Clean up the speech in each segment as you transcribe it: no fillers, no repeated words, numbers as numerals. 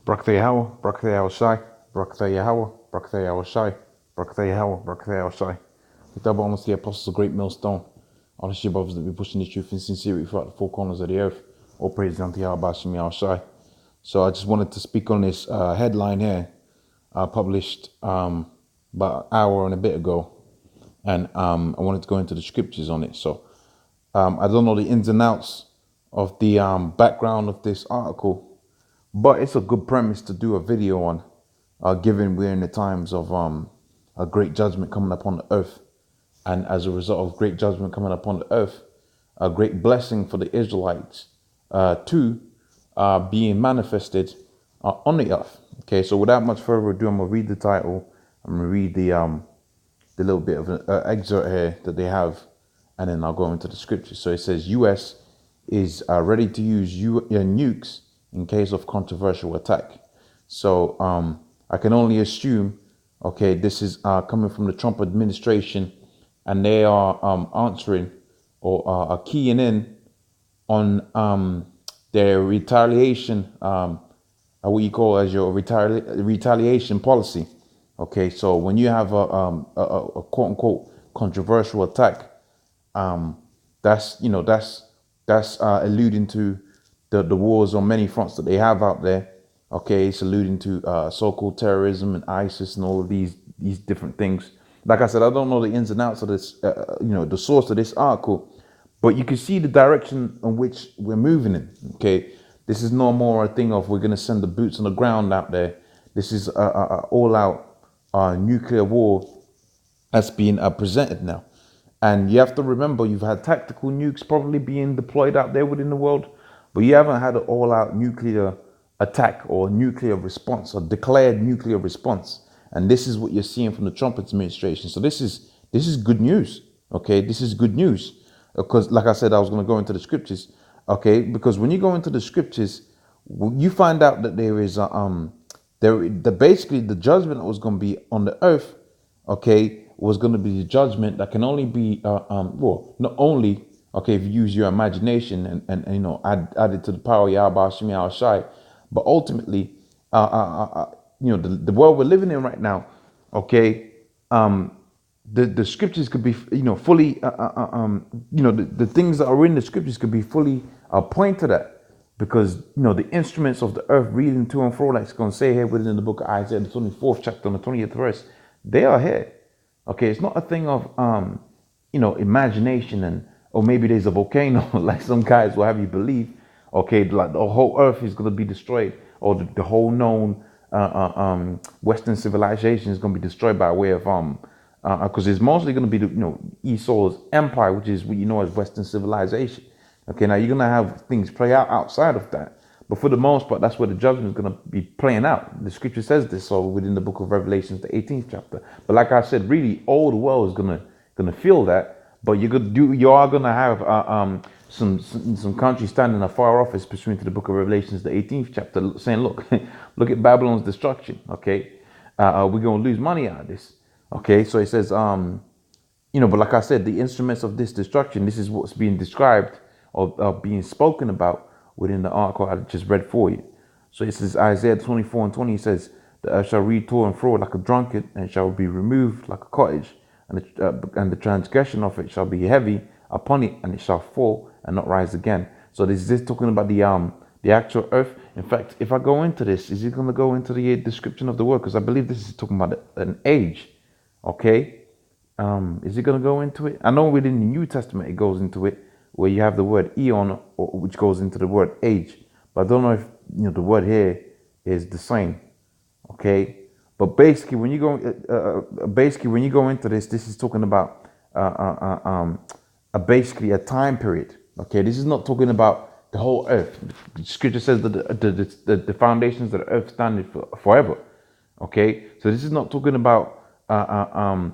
Brakta Yahweh, Brakta Yahweh Shai, Brakta Yahweh, Brakta Yahweh Shai, Brakta Yahweh, Brakta Yahweh Shai. With that honors the apostles of GreatMillStone, all the ship brothers that be pushing the truth in sincerity throughout the four corners of the earth. All praise unto Yahweh Yahweh Shai. So I just wanted to speak on this headline here, published about an hour and a bit ago, and I wanted to go into the scriptures on it. So I don't know the ins and outs of the background of this article, but it's a good premise to do a video on, given we're in the times of a great judgment coming upon the earth. And as a result of great judgment coming upon the earth, a great blessing for the Israelites too being manifested on the earth. Okay, so without much further ado, I'm going to read the title. I'm going to read the little bit of an excerpt here that they have, and then I'll go into the scriptures. So it says, U.S. is ready to use nukes in case of controversial attack. So I can only assume, okay, this is coming from the Trump administration, and they are answering or are keying in on their retaliation, what you call as your retaliation policy. Okay, so when you have a quote unquote controversial attack, that's alluding to the wars on many fronts that they have out there. Okay, it's alluding to so-called terrorism and ISIS and all of these different things. Like I said, I don't know the ins and outs of this, the source of this article, but you can see the direction in which we're moving in. Okay, this is no more a thing of we're going to send the boots on the ground out there. This is a all-out nuclear war that's being presented now. And you have to remember, you've had tactical nukes probably being deployed out there within the world, but you haven't had an all-out nuclear attack or nuclear response or declared nuclear response. And this is what you're seeing from the Trump administration. So this is good news. Okay, this is good news, because like I said, I was going to go into the scriptures. Okay, because when you go into the scriptures, you find out that there is basically the judgment that was going to be on the earth. Okay, was going to be the judgment that can only be not only, okay, if you use your imagination and add it to the power of Yahweh Shai, but ultimately the world we're living in right now, okay, the scriptures could be fully the things that are in the scriptures could be fully pointed at, because the instruments of the earth reading to and fro, like it's going to say here within the book of Isaiah, the 24th chapter and the 20th verse, they are here. Okay, it's not a thing of imagination or maybe there's a volcano like some guys will have you believe. Okay, like the whole earth is going to be destroyed, or the whole known Western civilization is going to be destroyed by way of because it's mostly going to be Esau's empire, which is what you know as Western civilization. Okay, now you're going to have things play out outside of that, but for the most part, that's where the judgment is going to be playing out. The scripture says this, so within the book of Revelations, the 18th chapter. But like I said, really, all the world is gonna feel that. But you are gonna have some countries standing afar off, especially to the book of Revelations, the 18th chapter, saying, "Look, look at Babylon's destruction. Okay, we're gonna lose money out of this." Okay, so it says, but like I said, the instruments of this destruction. This is what's being described or being spoken about within the article I just read for you. So it says Isaiah 24:20. It says, "The earth shall read to and fro like a drunkard, and shall be removed like a cottage, and the transgression of it shall be heavy upon it, and it shall fall and not rise again." So this is talking about the actual earth. In fact, if I go into this, is it going to go into the description of the word? Because I believe this is talking about an age. Okay, is it going to go into it? I know within the New Testament it goes into it, where you have the word eon, which goes into the word age. But I don't know if the word here is the same. Okay, but basically when you go into this is talking about basically a time period. Okay, this is not talking about the whole earth. The scripture says that the foundations of the earth stand forever. Okay, so this is not talking about the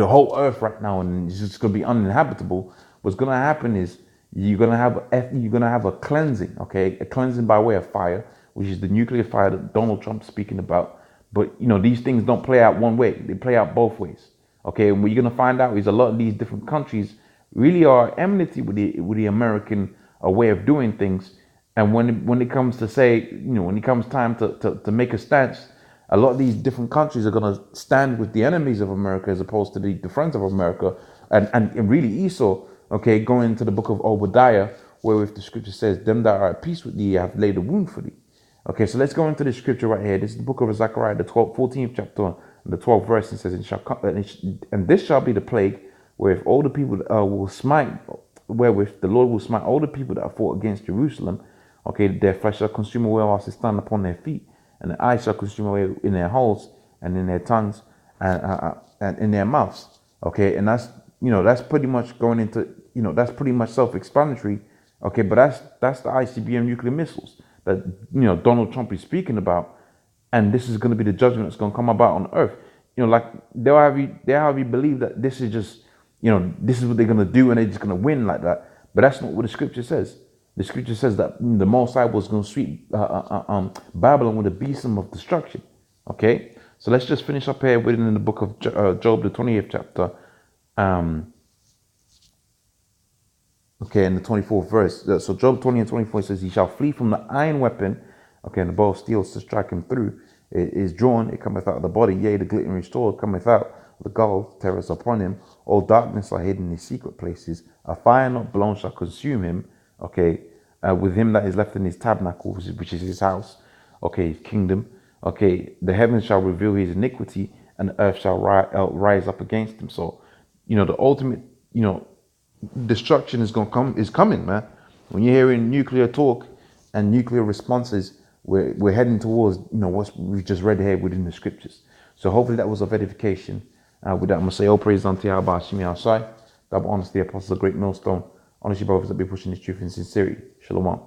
whole earth right now, and it's just going to be uninhabitable. What's going to happen is you're going to have a cleansing, okay, a cleansing by way of fire, which is the nuclear fire that Donald Trump's speaking about. But these things don't play out one way; they play out both ways. Okay, and what you're going to find out is a lot of these different countries really are enmity with the American way of doing things, And when it comes to say, when it comes time to make a stance, a lot of these different countries are going to stand with the enemies of America as opposed to the friends of America. And really Esau, okay, going into the book of Obadiah, where if the scripture says, them that are at peace with thee have laid a wound for thee. Okay, so let's go into the scripture right here. This is the book of Zechariah, the 14th chapter, and the 12th verse. It says, and this shall be the plague, wherewith all the people will smite, wherewith the Lord will smite all the people that are fought against Jerusalem. Okay, their flesh shall consume away whilst they stand upon their feet, and the eyes shall consume away in their holes, and in their tongues, and in their mouths. Okay, and that's pretty much going into, that's pretty much self-explanatory. Okay, but that's the ICBM nuclear missiles that Donald Trump is speaking about, and this is going to be the judgment that's going to come about on earth. Like they'll have you believe that this is just, this is what they're going to do and they're just going to win like that. But that's not what the scripture says. The scripture says that the Most High was going to sweep Babylon with a besom of destruction. Okay, so let's just finish up here within the book of Job, the 20th chapter. Okay, in the 24th verse. So Job 20 and 24 says, he shall flee from the iron weapon. Okay, and the bow of steel to strike him through. It is drawn, it cometh out of the body. Yea, the glittering sword cometh out. The gall terrors upon him. All darkness are hidden in his secret places. A fire not blown shall consume him. Okay, with him that is left in his tabernacle, which is his house. Okay, his kingdom. Okay, the heavens shall reveal his iniquity, and the earth shall rise up against him. So, the ultimate, destruction is coming, man. When you're hearing nuclear talk and nuclear responses, we're heading towards, what we just read here within the scriptures. So hopefully that was of edification. With that, I'm gonna say, all praise unto Yahweh Shemi outside. Double honors the apostles of Great Millstone. Honestly, brothers, that be pushing this truth in sincerity. Shalom.